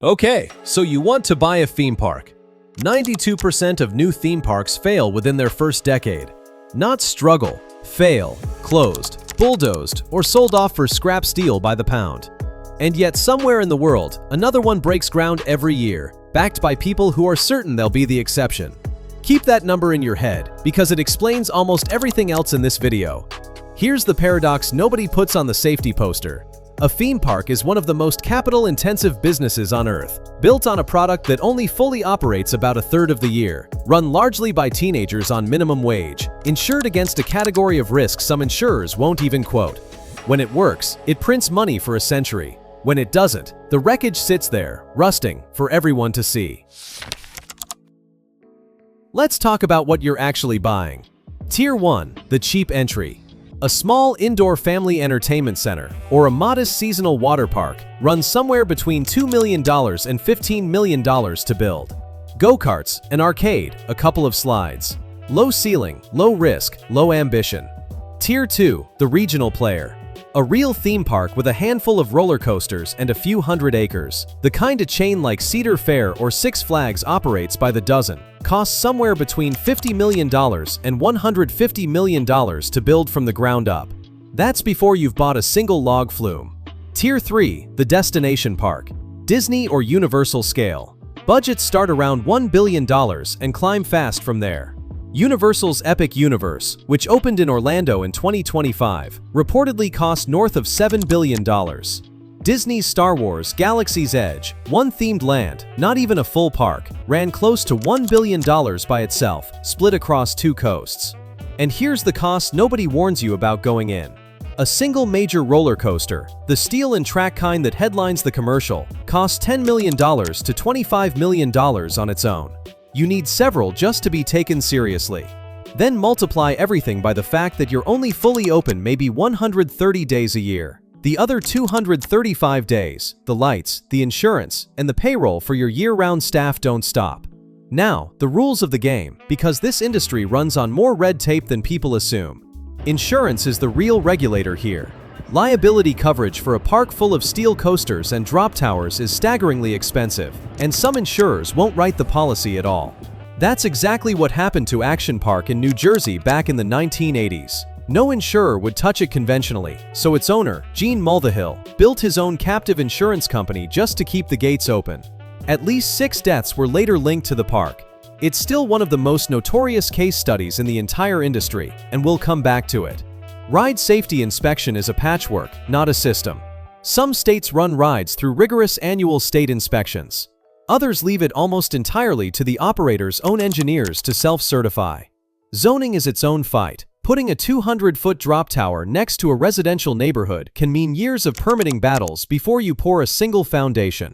Okay, so you want to buy a theme park. 92% of new theme parks fail within their first decade. Not struggle, fail, closed, bulldozed, or sold off for scrap steel by the pound. And yet somewhere in the world, another one breaks ground every year, backed by people who are certain they'll be the exception. Keep that number in your head, because it explains almost everything else in this video. Here's the paradox nobody puts on the safety poster. A theme park is one of the most capital-intensive businesses on Earth, built on a product that only fully operates about a third of the year, run largely by teenagers on minimum wage, insured against a category of risk some insurers won't even quote. When it works, it prints money for a century. When it doesn't, the wreckage sits there, rusting, for everyone to see. Let's talk about what you're actually buying. Tier 1, the cheap entry. A small indoor family entertainment center, or a modest seasonal water park, runs somewhere between $2 million and $15 million to build. Go-karts, an arcade, a couple of slides. Low ceiling, low risk, low ambition. Tier 2, the regional player. A real theme park with a handful of roller coasters and a few hundred acres. The kind a chain like Cedar Fair or Six Flags operates by the dozen. Costs somewhere between $50 million and $150 million to build from the ground up. That's before you've bought a single log flume. Tier 3, the destination park. Disney or Universal scale. Budgets start around $1 billion and climb fast from there. Universal's Epic Universe, which opened in Orlando in 2025, reportedly cost north of $7 billion. Disney's Star Wars Galaxy's Edge, one themed land, not even a full park, ran close to $1 billion by itself, split across 2 coasts. And here's the cost nobody warns you about going in. A single major roller coaster, the steel and track kind that headlines the commercial, costs $10 million to $25 million on its own. You need several just to be taken seriously. Then multiply everything by the fact that you're only fully open maybe 130 days a year. The other 235 days, the lights, the insurance, and the payroll for your year-round staff don't stop. Now, the rules of the game, because this industry runs on more red tape than people assume. Insurance is the real regulator here. Liability coverage for a park full of steel coasters and drop towers is staggeringly expensive, and some insurers won't write the policy at all. That's exactly what happened to Action Park in New Jersey back in the 1980s. No insurer would touch it conventionally, so its owner, Gene Mulvihill, built his own captive insurance company just to keep the gates open. At least 6 deaths were later linked to the park. It's still one of the most notorious case studies in the entire industry, and we'll come back to it. Ride safety inspection is a patchwork, not a system. Some states run rides through rigorous annual state inspections. Others leave it almost entirely to the operator's own engineers to self-certify. Zoning is its own fight. Putting a 200-foot drop tower next to a residential neighborhood can mean years of permitting battles before you pour a single foundation.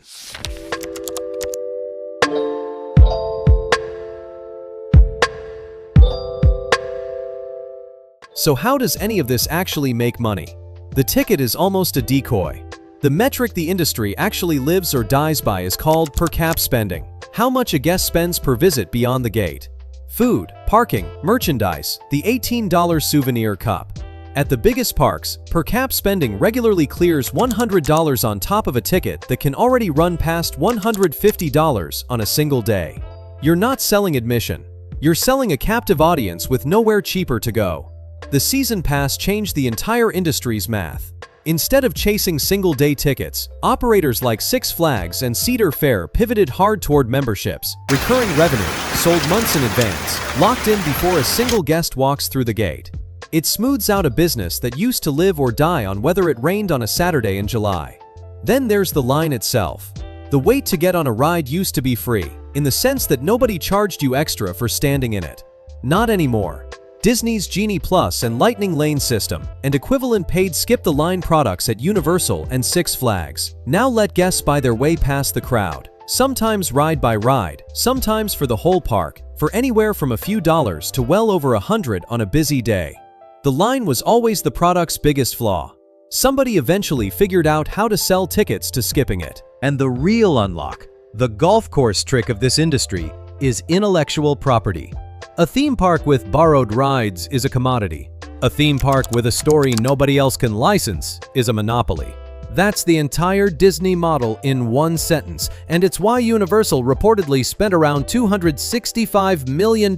So how does any of this actually make money? The ticket is almost a decoy. The metric the industry actually lives or dies by is called per cap spending. How much a guest spends per visit beyond the gate. Food, parking, merchandise, the $18 souvenir cup. At the biggest parks, per cap spending regularly clears $100 on top of a ticket that can already run past $150 on a single day. You're not selling admission. You're selling a captive audience with nowhere cheaper to go. The season pass changed the entire industry's math. Instead of chasing single-day tickets, operators like Six Flags and Cedar Fair pivoted hard toward memberships, recurring revenue, sold months in advance, locked in before a single guest walks through the gate. It smooths out a business that used to live or die on whether it rained on a Saturday in July. Then there's the line itself. The wait to get on a ride used to be free, in the sense that nobody charged you extra for standing in it. Not anymore. Disney's Genie Plus and Lightning Lane system, and equivalent paid skip-the-line products at Universal and Six Flags, now let guests buy their way past the crowd, sometimes ride by ride, sometimes for the whole park, for anywhere from a few dollars to well over $100 on a busy day. The line was always the product's biggest flaw. Somebody eventually figured out how to sell tickets to skipping it. And the real unlock, the golf course trick of this industry, is intellectual property. A theme park with borrowed rides is a commodity. A theme park with a story nobody else can license is a monopoly. That's the entire Disney model in one sentence, and it's why Universal reportedly spent around $265 million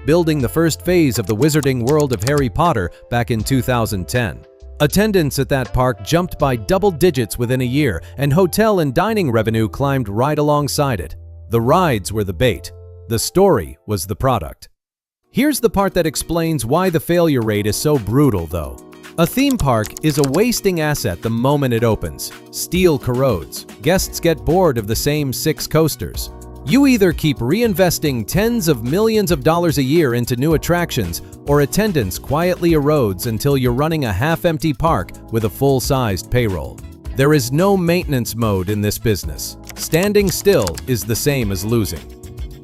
building the first phase of the wizarding world of Harry Potter back in 2010. Attendance at that park jumped by double digits within a year, and hotel and dining revenue climbed right alongside it. The rides were the bait. The story was the product. Here's the part that explains why the failure rate is so brutal, though. A theme park is a wasting asset the moment it opens. Steel corrodes. Guests get bored of the same 6 coasters. You either keep reinvesting tens of millions of dollars a year into new attractions, or attendance quietly erodes until you're running a half-empty park with a full-sized payroll. There is no maintenance mode in this business. Standing still is the same as losing.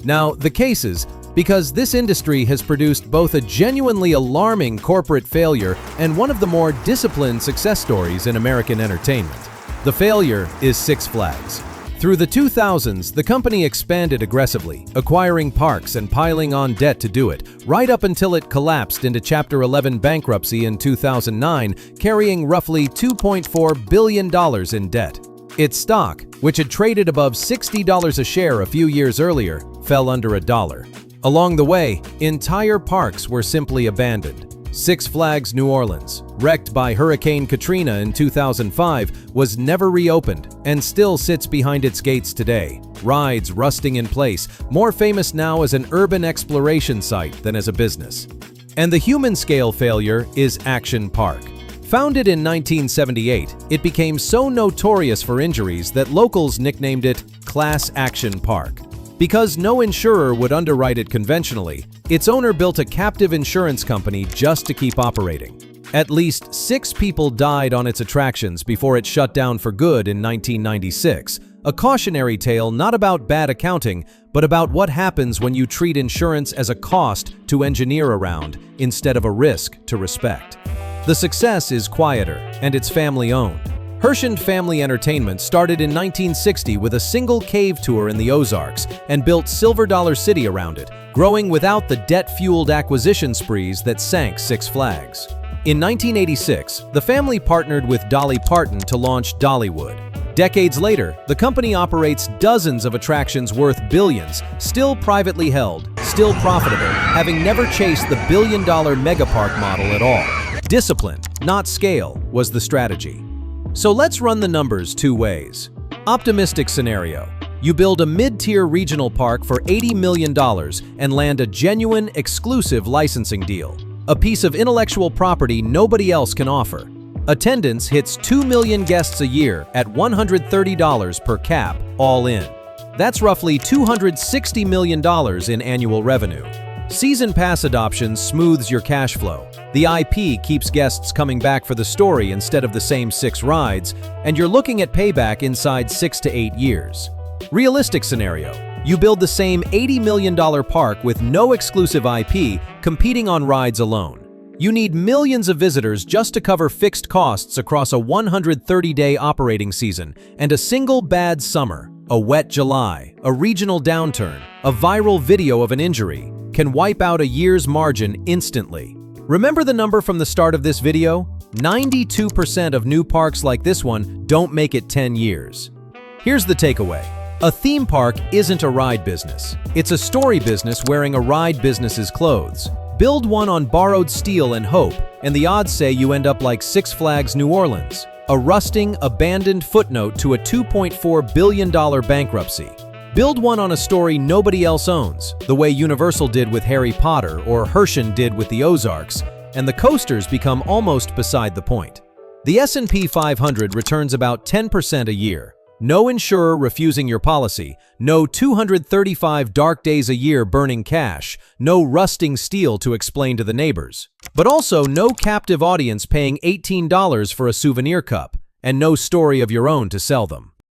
Now, the case is, because this industry has produced both a genuinely alarming corporate failure and one of the more disciplined success stories in American entertainment. The failure is Six Flags. Through the 2000s, the company expanded aggressively, acquiring parks and piling on debt to do it, right up until it collapsed into Chapter 11 bankruptcy in 2009, carrying roughly $2.4 billion in debt. Its stock, which had traded above $60 a share a few years earlier, fell under $1. Along the way, entire parks were simply abandoned. Six Flags New Orleans, wrecked by Hurricane Katrina in 2005, was never reopened and still sits behind its gates today, rides rusting in place, more famous now as an urban exploration site than as a business. And the human-scale failure is Action Park. Founded in 1978, it became so notorious for injuries that locals nicknamed it Class Action Park. Because no insurer would underwrite it conventionally, its owner built a captive insurance company just to keep operating. At least 6 people died on its attractions before it shut down for good in 1996, a cautionary tale not about bad accounting, but about what happens when you treat insurance as a cost to engineer around instead of a risk to respect. The success is quieter, and it's family-owned. Herschend Family Entertainment started in 1960 with a single cave tour in the Ozarks and built Silver Dollar City around it, growing without the debt-fueled acquisition sprees that sank Six Flags. In 1986, the family partnered with Dolly Parton to launch Dollywood. Decades later, the company operates dozens of attractions worth billions, still privately held, still profitable, having never chased the billion-dollar megapark model at all. Discipline, not scale, was the strategy. So let's run the numbers 2 ways. Optimistic scenario. You build a mid-tier regional park for $80 million and land a genuine, exclusive licensing deal. A piece of intellectual property nobody else can offer. Attendance hits 2 million guests a year at $130 per cap, all in. That's roughly $260 million in annual revenue. Season pass adoption smooths your cash flow. The IP keeps guests coming back for the story instead of the same 6 rides, and you're looking at payback inside 6 to 8 years. Realistic scenario. You build the same $80 million park with no exclusive IP, competing on rides alone. You need millions of visitors just to cover fixed costs across a 130-day operating season, and a single bad summer, a wet July, a regional downturn, a viral video of an injury, can wipe out a year's margin instantly. Remember the number from the start of this video? 92% of new parks like this one don't make it 10 years. Here's the takeaway. A theme park isn't a ride business. It's a story business wearing a ride business's clothes. Build one on borrowed steel and hope, and the odds say you end up like Six Flags New Orleans, a rusting, abandoned footnote to a $2.4 billion bankruptcy. Build one on a story nobody else owns, the way Universal did with Harry Potter or Herschend did with the Ozarks, and the coasters become almost beside the point. The S&P 500 returns about 10% a year. No insurer refusing your policy, no 235 dark days a year burning cash, no rusting steel to explain to the neighbors. But also no captive audience paying $18 for a souvenir cup, and no story of your own to sell them.